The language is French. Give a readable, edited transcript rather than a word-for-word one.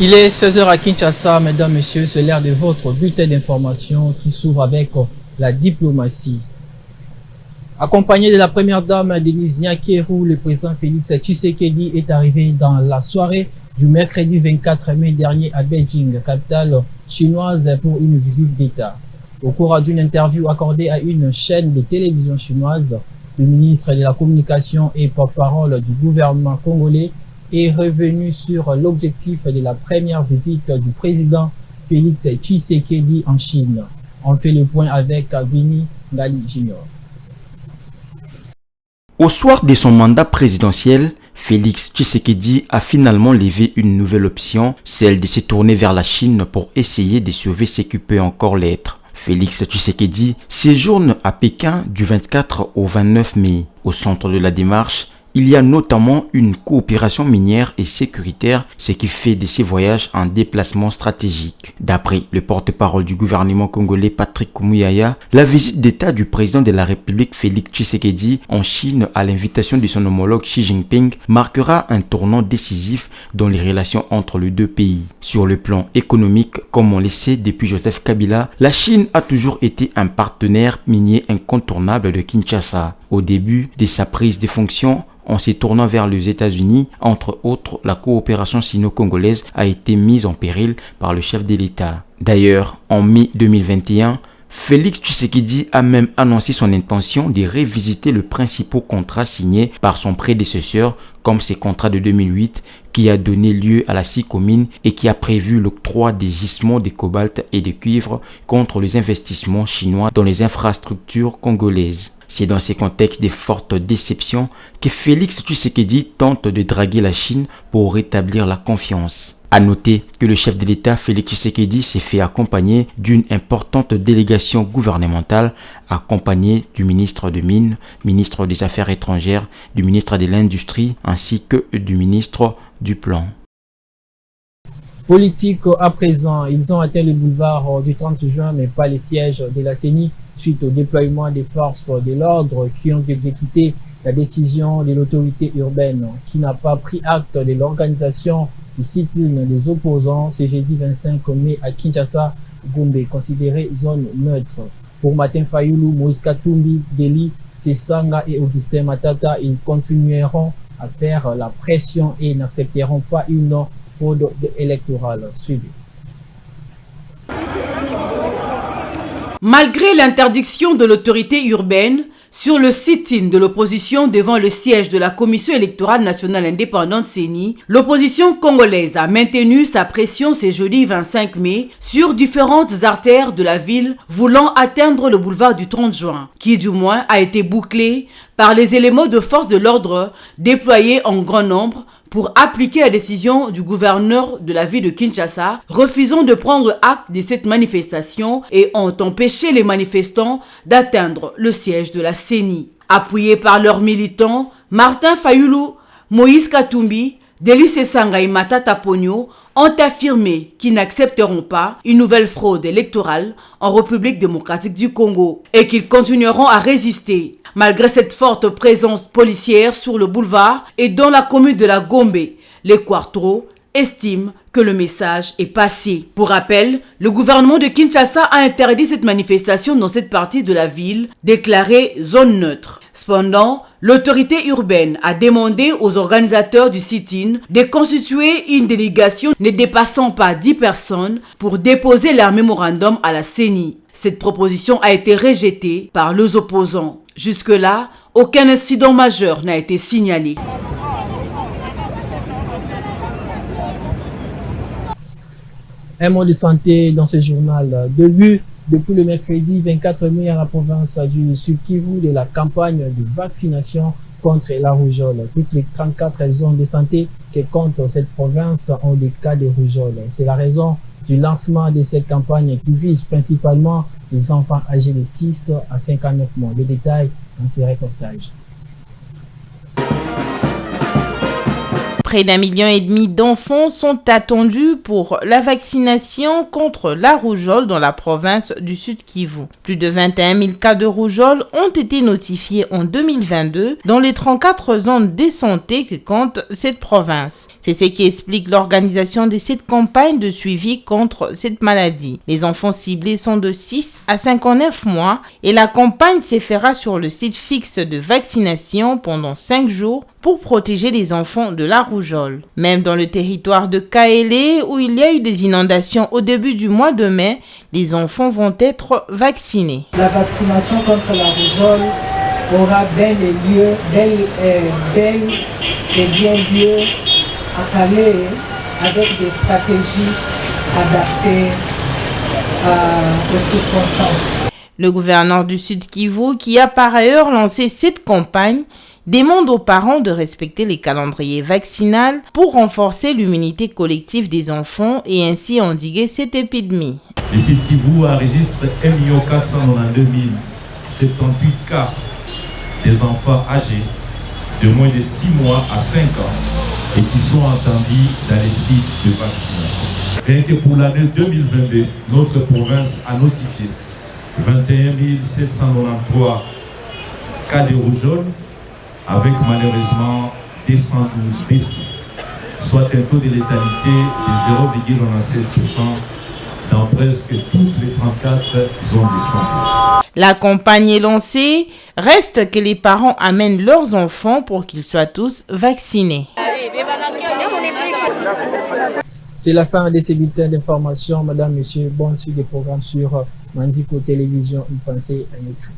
Il est 16 h à Kinshasa, mesdames, messieurs, c'est l'heure de votre bulletin d'information qui s'ouvre avec la diplomatie. Accompagné de la première dame Denise Nyakeru, le président Félix Tshisekedi est arrivé dans la soirée du mercredi 24 mai dernier à Beijing, capitale chinoise, pour une visite d'État. Au cours d'une interview accordée à une chaîne de télévision chinoise, le ministre de la Communication et porte-parole du gouvernement congolais est revenu sur l'objectif de la première visite du président Félix Tshisekedi en Chine. On fait le point avec Vini Ngali Junior. Au soir de son mandat présidentiel, Félix Tshisekedi a finalement levé une nouvelle option, celle de se tourner vers la Chine pour essayer de sauver ce qui peut encore l'être. Félix Tshisekedi séjourne à Pékin du 24 au 29 mai. Au centre de la démarche, il y a notamment une coopération minière et sécuritaire, ce qui fait de ces voyages un déplacement stratégique. D'après le porte-parole du gouvernement congolais Patrick Mouyaya, la visite d'État du président de la République Félix Tshisekedi en Chine à l'invitation de son homologue Xi Jinping marquera un tournant décisif dans les relations entre les deux pays. Sur le plan économique, comme on le sait depuis Joseph Kabila, la Chine a toujours été un partenaire minier incontournable de Kinshasa. Au début de sa prise de fonction, en se tournant vers les États-Unis, entre autres, la coopération sino-congolaise a été mise en péril par le chef de l'État. D'ailleurs, en mai 2021, Félix Tshisekedi a même annoncé son intention de révisiter le principal contrat signé par son prédécesseur, comme ce contrat de 2008 qui a donné lieu à la CICOMINE et qui a prévu l'octroi des gisements de cobalt et de cuivre contre les investissements chinois dans les infrastructures congolaises. C'est dans ces contextes de fortes déceptions que Félix Tshisekedi tente de draguer la Chine pour rétablir la confiance. À noter que le chef de l'État Félix Tshisekedi s'est fait accompagner d'une importante délégation gouvernementale accompagnée du ministre de Mines, ministre des Affaires étrangères, du ministre de l'Industrie ainsi que du ministre du Plan. Politique à présent, ils ont atteint le boulevard du 30 juin mais pas les sièges de la CENI suite au déploiement des forces de l'ordre qui ont exécuté la décision de l'autorité urbaine qui n'a pas pris acte de l'organisation du sit-in des opposants ce jeudi 25 mai à Kinshasa, Gombe, considérée zone neutre. Pour Martin Fayulu, Moïse Katumbi, Deli, Sesanga et Augustin Matata, ils continueront à faire la pression et n'accepteront pas une fraude électorale. Suivez. Malgré l'interdiction de l'autorité urbaine sur le sit-in de l'opposition devant le siège de la Commission électorale nationale indépendante CENI, l'opposition congolaise a maintenu sa pression ce jeudi 25 mai sur différentes artères de la ville voulant atteindre le boulevard du 30 juin, qui du moins a été bouclé par les éléments de force de l'ordre déployés en grand nombre pour appliquer la décision du gouverneur de la ville de Kinshasa, refusant de prendre acte de cette manifestation et ont empêché les manifestants d'atteindre le siège de la CENI. Appuyés par leurs militants, Martin Fayulu, Moïse Katumbi, Deli Sesanga et Matata Ponyo ont affirmé qu'ils n'accepteront pas une nouvelle fraude électorale en République démocratique du Congo et qu'ils continueront à résister. Malgré cette forte présence policière sur le boulevard et dans la commune de la Gombe, les Quartro estiment que le message est passé. Pour rappel, le gouvernement de Kinshasa a interdit cette manifestation dans cette partie de la ville, déclarée zone neutre. Cependant, l'autorité urbaine a demandé aux organisateurs du sit-in de constituer une délégation ne dépassant pas 10 personnes pour déposer leur mémorandum à la CENI. Cette proposition a été rejetée par les opposants. Jusque-là, aucun incident majeur n'a été signalé. Un mot de santé dans ce journal. Depuis le mercredi 24 mai à la province du Sud-Kivu de la campagne de vaccination contre la rougeole. Toutes les 34 zones de santé qui comptent cette province ont des cas de rougeole. C'est la raison du lancement de cette campagne qui vise principalement les enfants âgés de 6 à 59 mois. Le détail dans ces reportages. Près d'1,5 million d'enfants sont attendus pour la vaccination contre la rougeole dans la province du Sud Kivu. Plus de 21 000 cas de rougeole ont été notifiés en 2022 dans les 34 zones de santé que compte cette province. C'est ce qui explique l'organisation de cette campagne de suivi contre cette maladie. Les enfants ciblés sont de 6 à 59 mois et la campagne se fera sur le site fixe de vaccination pendant 5 jours pour protéger les enfants de la rougeole. Même dans le territoire de Kaélé, où il y a eu des inondations au début du mois de mai, les enfants vont être vaccinés. La vaccination contre la rougeole aura bel et bien lieu à Calais avec des stratégies adaptées aux circonstances. Le gouverneur du Sud Kivu, qui a par ailleurs lancé cette campagne, demande aux parents de respecter les calendriers vaccinaux pour renforcer l'immunité collective des enfants et ainsi endiguer cette épidémie. Le Sud Kivu enregistre 1 492 078 cas des enfants âgés de moins de 6 mois à 5 ans et qui sont attendus dans les sites de vaccination. Rien que pour l'année 2022, notre province a notifié 21 793 cas de rougeole avec malheureusement 212 décès, soit un taux de létalité de 0,97% dans presque toutes les 34 zones de santé. La campagne est lancée, reste que les parents amènent leurs enfants pour qu'ils soient tous vaccinés. C'est la fin de ces bulletins d'information. Madame, Monsieur, bonne suite des programmes sur Mandiko Télévision, une pensée à écrit.